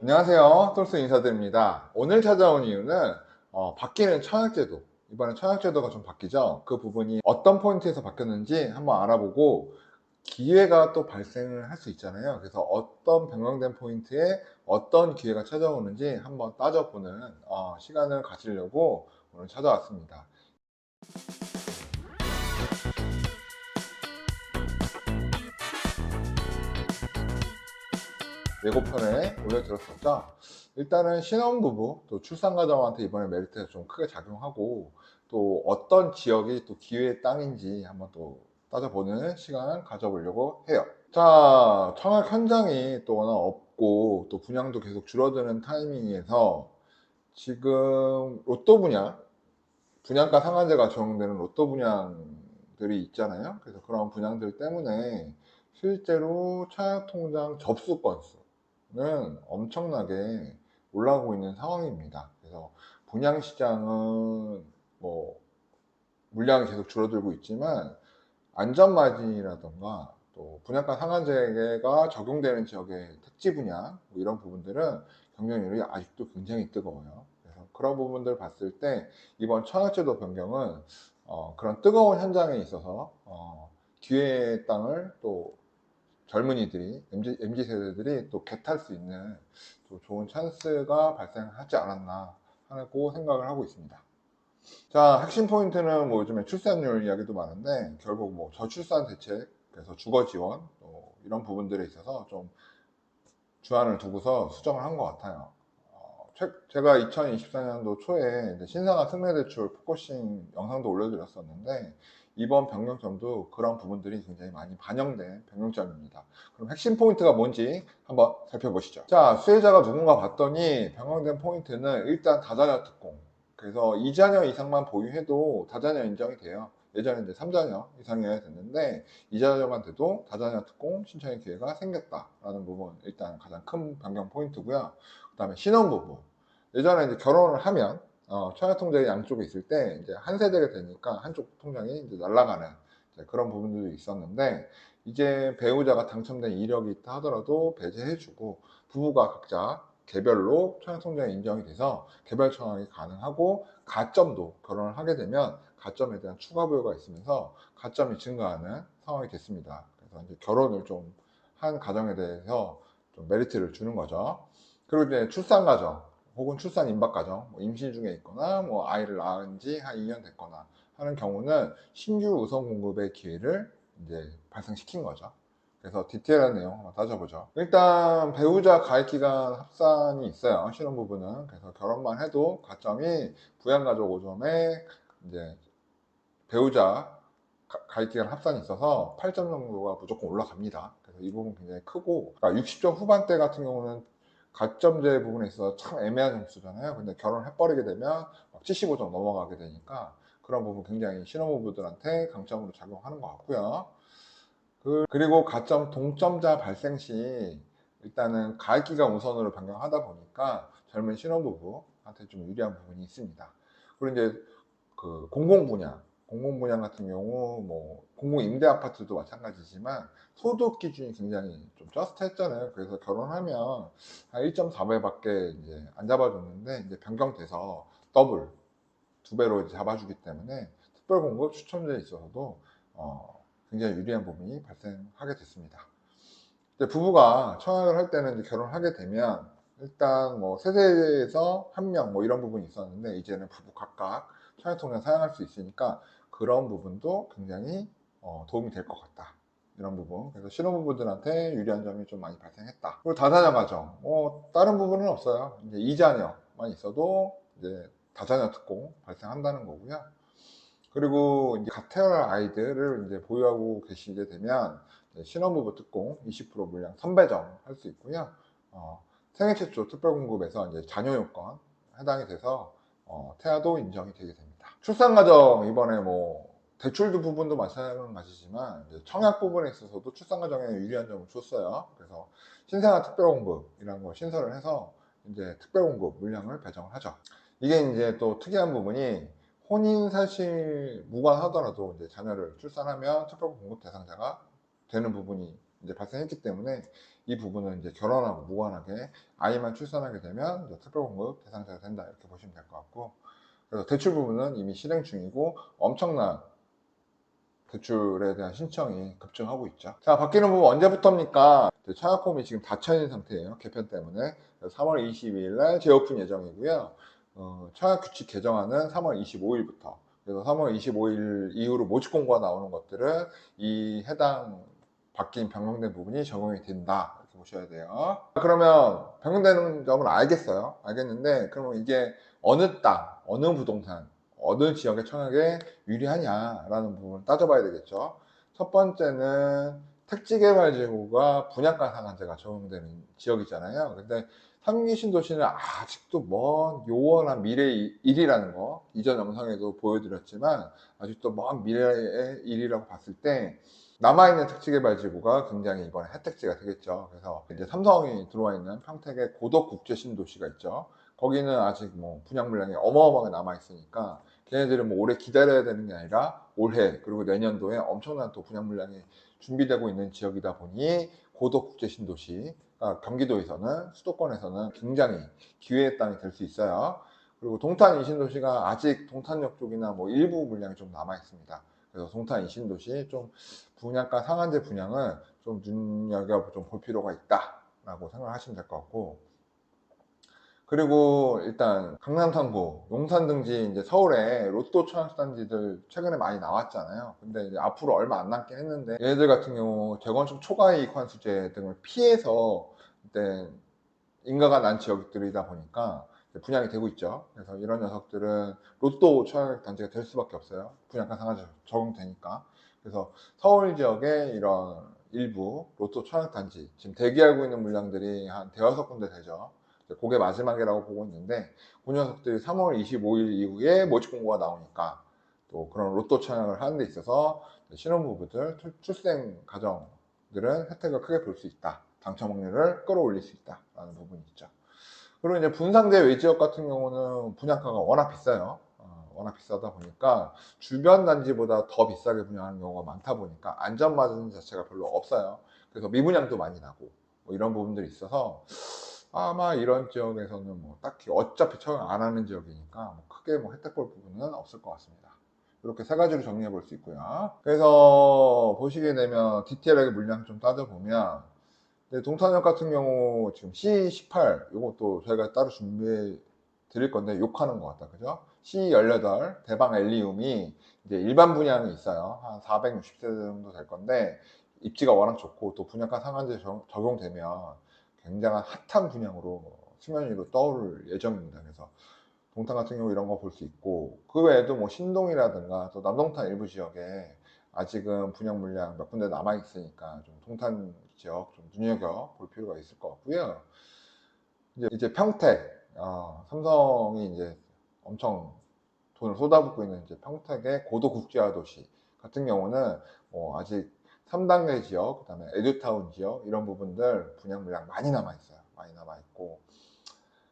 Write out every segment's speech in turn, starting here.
안녕하세요. 톨스 인사드립니다. 오늘 찾아온 이유는 바뀌는 청약제도, 이번에 청약제도가 좀 바뀌죠. 그 부분이 어떤 포인트에서 바뀌었는지 한번 알아보고, 기회가 또 발생을 할 수 있잖아요. 그래서 어떤 변경된 포인트에 어떤 기회가 찾아오는지 한번 따져보는 시간을 가지려고 오늘 찾아왔습니다. 예고편에 올려드렸었죠. 일단은 신혼부부 또 출산가정한테 이번에 메리트가 좀 크게 작용하고, 또 어떤 지역이 또 기회의 땅인지 한번 또 따져보는 시간 가져보려고 해요. 자, 청약 현장이 또 워낙 없고 또 분양도 계속 줄어드는 타이밍에서 지금 로또 분양가 상한제가 적용되는 로또 분양들이 있잖아요. 그래서 그런 분양들 때문에 실제로 청약통장 접수 건수는 엄청나게 올라오고 있는 상황입니다. 그래서 분양시장은 뭐 물량이 계속 줄어들고 있지만, 안전마진이라던가 또 분양가 상한제가 적용되는 지역의 택지 분양 뭐 이런 부분들은 경쟁률이 아직도 굉장히 뜨거워요. 그래서 그런 부분들 봤을 때 이번 청약제도 변경은 그런 뜨거운 현장에 있어서 기회의 땅을 또 젊은이들이 MZ 세대들이 또 개탈 수 있는 또 좋은 찬스가 발생하지 않았나 하고 생각을 하고 있습니다. 자, 핵심 포인트는 뭐 요즘에 출산율 이야기도 많은데, 결국 뭐 저출산 대책, 그래서 주거 지원, 이런 부분들에 있어서 좀 주안을 두고서 수정을 한 것 같아요. 제가 2024년도 초에 이제 신생아 특례대출 포커싱 영상도 올려드렸었는데, 이번 변경점도 그런 부분들이 굉장히 많이 반영된 변경점입니다. 그럼 핵심 포인트가 뭔지 한번 살펴보시죠. 자, 수혜자가 누군가 봤더니 변경된 포인트는 일단 다자녀 특공. 그래서 2자녀 이상만 보유해도 다자녀 인정이 돼요. 예전에 이제 3자녀 이상이어야 됐는데 2자녀만 돼도 다자녀 특공 신청의 기회가 생겼다라는 부분, 일단 가장 큰 변경 포인트고요. 그 다음에 신혼부부. 예전에 이제 결혼을 하면 청약통장이 양쪽에 있을 때 이제 한 세대가 되니까 한쪽 통장이 이제 날아가는 그런 부분들도 있었는데, 이제 배우자가 당첨된 이력이 있다 하더라도 배제해주고 부부가 각자 개별로 청약통장이 인정이 돼서 개별 청약이 가능하고, 가점도 결혼을 하게 되면 가점에 대한 추가 부여가 있으면서 가점이 증가하는 상황이 됐습니다. 그래서 이제 결혼을 좀 한 가정에 대해서 좀 메리트를 주는 거죠. 그리고 이제 출산 가정 혹은 출산 임박 가정, 뭐 임신 중에 있거나 뭐 아이를 낳은 지 한 2년 됐거나 하는 경우는 신규 우선 공급의 기회를 이제 발생시킨 거죠. 그래서 디테일한 내용 한번 따져보죠. 일단 배우자 가입기간 합산이 있어요. 신혼부부는. 그래서 결혼만 해도 가점이 부양가족 5점에 이제 배우자 가입기간 합산이 있어서 8점 정도가 무조건 올라갑니다. 그래서 이 부분 굉장히 크고, 그러니까 60점 후반대 같은 경우는 가점제 부분에 있어서 참 애매한 점수잖아요. 근데 결혼해버리게 되면 75점 넘어가게 되니까 그런 부분 굉장히 신혼부부들한테 강점으로 작용하는 것 같고요. 그리고 가점 동점자 발생 시 일단은 가입기간 우선으로 변경하다 보니까 젊은 신혼부부한테 좀 유리한 부분이 있습니다. 그리고 이제 그 공공분양 같은 경우 뭐 공공 임대 아파트도 마찬가지지만 소득 기준이 굉장히 좀 저스트했잖아요. 그래서 결혼하면 한 1.4배밖에 이제 안 잡아줬는데 이제 변경돼서 더블 2배로 이제 잡아주기 때문에 특별공급 추첨제에 있어서도 굉장히 유리한 부분이 발생하게 됐습니다. 이제 부부가 청약을 할 때는 이제 결혼하게 되면 일단 뭐 세대에서 한 명 뭐 이런 부분이 있었는데, 이제는 부부 각각 청약통장 사용할 수 있으니까 그런 부분도 굉장히 도움이 될 것 같다, 이런 부분. 그래서 신혼부부들한테 유리한 점이 좀 많이 발생했다. 그리고 다자녀 가정, 다른 부분은 없어요. 이제 2자녀만 있어도 이제 다자녀 특공 발생한다는 거고요. 그리고 이제 갓 태어날 아이들을 이제 보유하고 계시게 되면 신혼부부 특공 20% 물량 선배정 할 수 있고요. 생애 최초 특별공급에서 이제 자녀 요건 해당이 돼서 태아도 인정이 되게 됩니다. 출산 가정 이번에 뭐 대출도 부분도 마찬가지지만 이제 청약 부분에 있어서도 출산 가정에 유리한 점을 줬어요. 그래서 신생아 특별공급이라는 걸 신설을 해서 이제 특별공급 물량을 배정을 하죠. 이게 이제 또 특이한 부분이, 혼인 사실 무관하더라도 이제 자녀를 출산하면 특별 공급 대상자가 되는 부분이 이제 발생했기 때문에 이 부분은 이제 결혼하고 무관하게 아이만 출산하게 되면 이제 특별공급 대상자가 된다, 이렇게 보시면 될 것 같고, 그래서 대출 부분은 이미 실행 중이고 엄청난 대출에 대한 신청이 급증하고 있죠. 자, 바뀌는 부분 언제부터입니까? 청약홈이 지금 닫혀 있는 상태예요, 개편 때문에. 3월 22일 날 재오픈 예정이고요. 청약 규칙 개정안은 3월 25일부터. 그래서 3월 25일 이후로 모집 공고가 나오는 것들은 이 해당 바뀐 변경된 부분이 적용이 된다, 이렇게 보셔야 돼요. 그러면 변경되는 점은 알겠는데, 그러면 이게 어느 땅, 어느 부동산, 어느 지역의 청약에 유리하냐라는 부분을 따져봐야 되겠죠. 첫 번째는 택지개발지구가 분양가 상한제가 적용되는 지역이잖아요. 근데 3기 신도시는 아직도 먼 요원한 미래의 일이라는 거, 이전 영상에도 보여드렸지만 아직도 먼 미래의 일이라고 봤을 때 남아있는 택지개발지구가 굉장히 이번에 혜택지가 되겠죠. 그래서 이제 삼성이 들어와 있는 평택의 고덕국제신도시가 있죠. 거기는 아직 뭐 분양 물량이 어마어마하게 남아있으니까 걔네들은 뭐 올해 기다려야 되는 게 아니라 올해 그리고 내년도에 엄청난 또 분양 물량이 준비되고 있는 지역이다 보니 고덕국제신도시가 경기도에서는, 수도권에서는 굉장히 기회의 땅이 될 수 있어요. 그리고 동탄 이신도시가 아직 동탄역 쪽이나 뭐 일부 물량이 좀 남아 있습니다. 그래서 동탄 이신도시 좀 분양가 상한제 분양을 좀 눈여겨 좀 볼 필요가 있다라고 생각하시면 될 것 같고, 그리고 일단 강남 3구, 용산 등지 이제 서울에 로또 청약단지들 최근에 많이 나왔잖아요. 근데 이제 앞으로 얼마 안 남긴 했는데 얘네들 같은 경우 재건축 초과이익 환수제 등을 피해서 일단 인가가 난 지역들이다 보니까 분양이 되고 있죠. 그래서 이런 녀석들은 로또 청약단지가 될 수밖에 없어요. 분양가 상한제 적용되니까. 그래서 서울 지역의 이런 일부 로또 청약단지, 지금 대기하고 있는 물량들이 한 대여섯 군데 되죠. 그게 마지막이라고 보고 있는데, 그 녀석들이 3월 25일 이후에 모집 공고가 나오니까 또 그런 로또 청약을 하는 데 있어서 신혼부부들, 출생 가정들은 혜택을 크게 볼 수 있다. 당첨 확률을 끌어올릴 수 있다라는 부분이 있죠. 그리고 이제 분상대 외지역 같은 경우는 분양가가 워낙 비싸요. 워낙 비싸다 보니까 주변 단지보다 더 비싸게 분양하는 경우가 많다 보니까 안전마진 자체가 별로 없어요. 그래서 미분양도 많이 나고 뭐 이런 부분들이 있어서 아마 이런 지역에서는 뭐 딱히 어차피 청약 안 하는 지역이니까 뭐 크게 뭐 혜택 볼 부분은 없을 것 같습니다. 이렇게 세 가지로 정리해 볼 수 있고요. 그래서 보시게 되면 디테일하게 물량 좀 따져보면, 동탄역 같은 경우 지금 C18 요것도 저희가 따로 준비해 드릴 건데 욕하는 것 같다, 그죠? C18 대방 엘리움이 이제 일반 분양이 있어요. 한 460세대 정도 될 건데 입지가 워낙 좋고 또 분양가 상한제 적용되면 굉장한 핫한 분양으로 수면 위로 떠오를 예정입니다. 그래서 동탄 같은 경우 이런 거 볼 수 있고, 그 외에도 뭐 신동이라든가 또 남동탄 일부 지역에 아직은 분양 물량 몇 군데 남아 있으니까 좀 동탄 지역 좀 눈여겨 볼 필요가 있을 것 같고요. 이제 평택, 삼성이 이제 엄청 돈을 쏟아붓고 있는 이제 평택의 고도 국제화 도시 같은 경우는 뭐 아직 3단계 지역, 그다음에 에듀타운 지역 이런 부분들 분양 물량 많이 남아 있어요. 많이 남아 있고,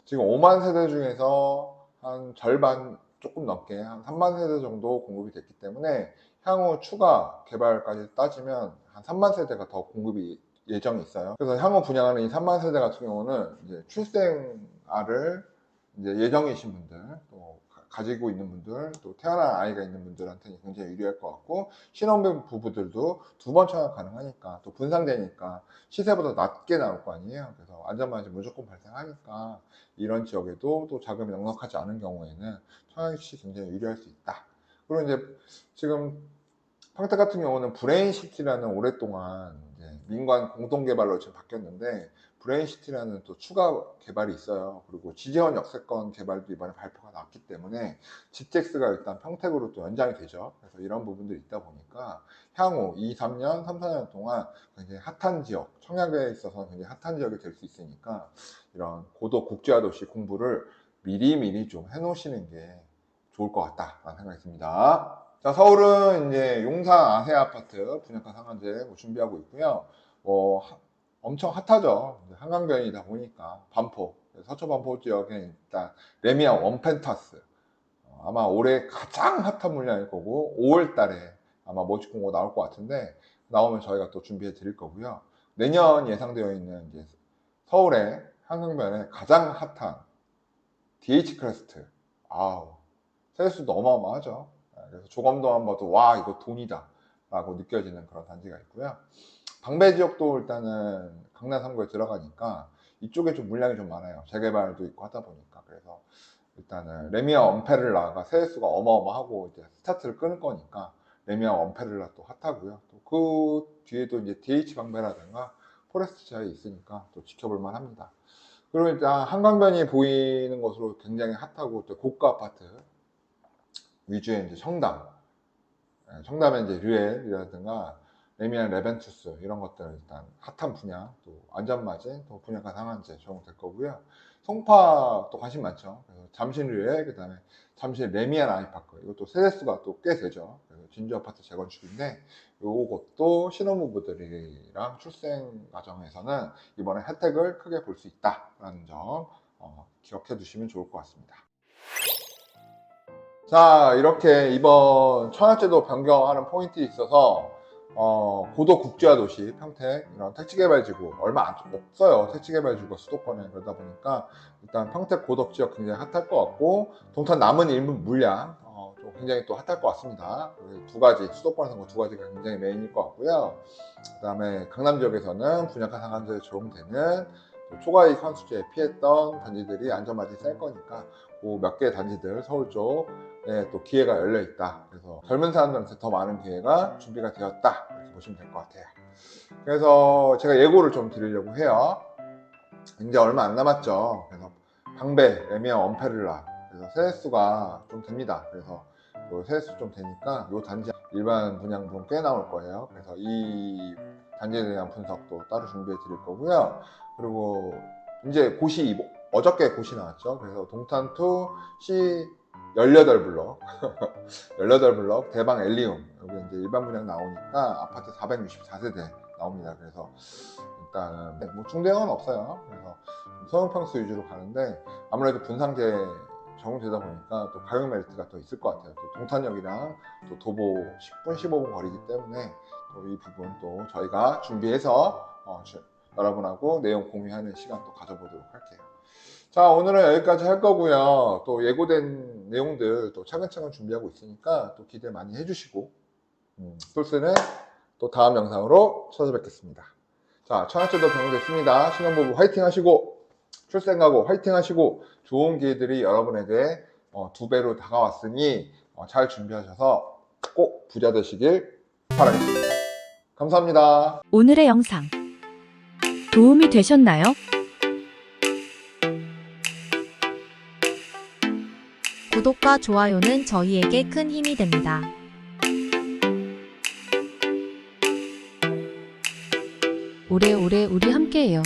지금 5만 세대 중에서 한 절반 조금 넘게 한 3만 세대 정도 공급이 됐기 때문에 향후 추가 개발까지 따지면 한 3만 세대가 더 공급이 예정이 있어요. 그래서 향후 분양하는 이 3만 세대 같은 경우는 이제 출생아를 이제 예정이신 분들, 또 가지고 있는 분들, 또 태어난 아이가 있는 분들한테는 굉장히 유리할 것 같고, 신혼부 부부들도 두 번 청약 가능하니까, 또 분상되니까 시세보다 낮게 나올 거 아니에요. 그래서 안전마진 무조건 발생하니까 이런 지역에도 또 자금이 넉넉하지 않은 경우에는 청약시 굉장히 유리할 수 있다. 그리고 이제 지금 평택 같은 경우는 브레인시티라는 오랫동안 이제 민관 공동개발로 지금 바뀌었는데, 브레인시티라는 또 추가 개발이 있어요. 그리고 지재원 역세권 개발도 이번에 발표가 났기 때문에 GTX가 일단 평택으로 또 연장이 되죠. 그래서 이런 부분들이 있다 보니까 향후 2, 3년, 3, 4년 동안 굉장히 핫한 지역, 청약에 있어서 굉장히 핫한 지역이 될 수 있으니까 이런 고도 국제화 도시 공부를 미리미리 좀 해놓으시는 게 좋을 것 같다라는 생각이 듭니다. 자, 서울은 이제 용산 아세 아파트 분양가 상한제 뭐 준비하고 있고요. 뭐 엄청 핫하죠. 한강변이다 보니까 반포, 서초 반포 지역에 일단 레미안 원펜타스 아마 올해 가장 핫한 물량일 거고 5월 달에 아마 모집 공고 나올 것 같은데, 나오면 저희가 또 준비해 드릴 거고요. 내년 예상되어 있는 이제 서울의 한강변에 가장 핫한 DH 크레스트. 아우, 세수도 어마어마하죠. 그래서 조감도만 봐도 와, 이거 돈이다 라고 느껴지는 그런 단지가 있고요. 방배 지역도 일단은 강남 3구에 들어가니까 이쪽에 좀 물량이 좀 많아요. 재개발도 있고 하다 보니까. 그래서 일단은 레미안 언페를라가 세수가 어마어마하고 이제 스타트를 끊을 거니까 레미안 언페를라 또 핫하고요. 또 그 뒤에도 이제 DH 방배라든가 포레스트 자에 있으니까 또 지켜볼만 합니다. 그리고 일단 한강변이 보이는 것으로 굉장히 핫하고 또 고가 아파트 위주의 이제 청담의 이제 류엘이라든가 레미안 레벤투스 이런 것들은 일단 핫한 분야, 또 안전마진, 또 분양가 상한제 적용될 거고요. 송파 또 관심 많죠. 그래서 잠실 류엘, 그 다음에 잠실 레미안 아이파크, 이것도 세대수가 또 꽤 되죠. 그래서 진주 아파트 재건축인데 요것도 신혼부부들이랑 출생 과정에서는 이번에 혜택을 크게 볼 수 있다라는 점 기억해 두시면 좋을 것 같습니다. 자, 이렇게 이번 청약제도 변경하는 포인트 있어서 고도 국제화 도시 평택 이런 택지개발지구 얼마 없어요. 택지개발지구가 수도권에. 그러다 보니까 일단 평택 고덕 지역 굉장히 핫할 것 같고, 동탄 남은 일부 물량 좀 굉장히 또 핫할 것 같습니다. 두 가지, 수도권에서는 두 가지가 굉장히 메인일 것 같고요. 그 다음에 강남 지역에서는 분양가 상한제에 적용되는 초과이익 환수제에 피했던 단지들이 안전마진이 셀 거니까 그 몇 개의 단지들 서울 쪽에 또 기회가 열려 있다. 그래서 젊은 사람들한테 더 많은 기회가 준비가 되었다, 이렇게 보시면 될 것 같아요. 그래서 제가 예고를 좀 드리려고 해요. 이제 얼마 안 남았죠. 그래서 방배, 레미안, 언페를라, 그래서 세대수가 좀 됩니다. 그래서 세대수 좀 되니까 이 단지 일반 분양분 꽤 나올 거예요. 그래서 이 단지에 대한 분석도 따로 준비해 드릴 거고요. 그리고 이제 어저께 고시 나왔죠. 그래서 동탄2 C 18블럭 18블럭 대방 엘리움, 여기 이제 일반 분양 나오니까 아파트 464세대 나옵니다. 그래서 일단은 뭐 중대형은 없어요. 그래서 소형평수 위주로 가는데 아무래도 분상제 적용되다 보니까 또 가격 메리트가 더 있을 것 같아요. 또 동탄역이랑 또 도보 10분 15분 거리기 때문에 또 이 부분 또 저희가 준비해서 여러분하고 내용 공유하는 시간 또 가져보도록 할게요. 자, 오늘은 여기까지 할 거고요. 또 예고된 내용들 또 차근차근 준비하고 있으니까 또 기대 많이 해주시고, 솔스는 또 다음 영상으로 찾아뵙겠습니다. 자, 청약제도 변경됐습니다. 신혼부부 화이팅 하시고, 출생하고 화이팅 하시고, 좋은 기회들이 여러분에게 2배로 다가왔으니 잘 준비하셔서 꼭 부자 되시길 바라겠습니다. 감사합니다. 오늘의 영상 도움이 되셨나요? 구독과 좋아요는 저희에게 큰 힘이 됩니다. 오래오래 우리 함께해요.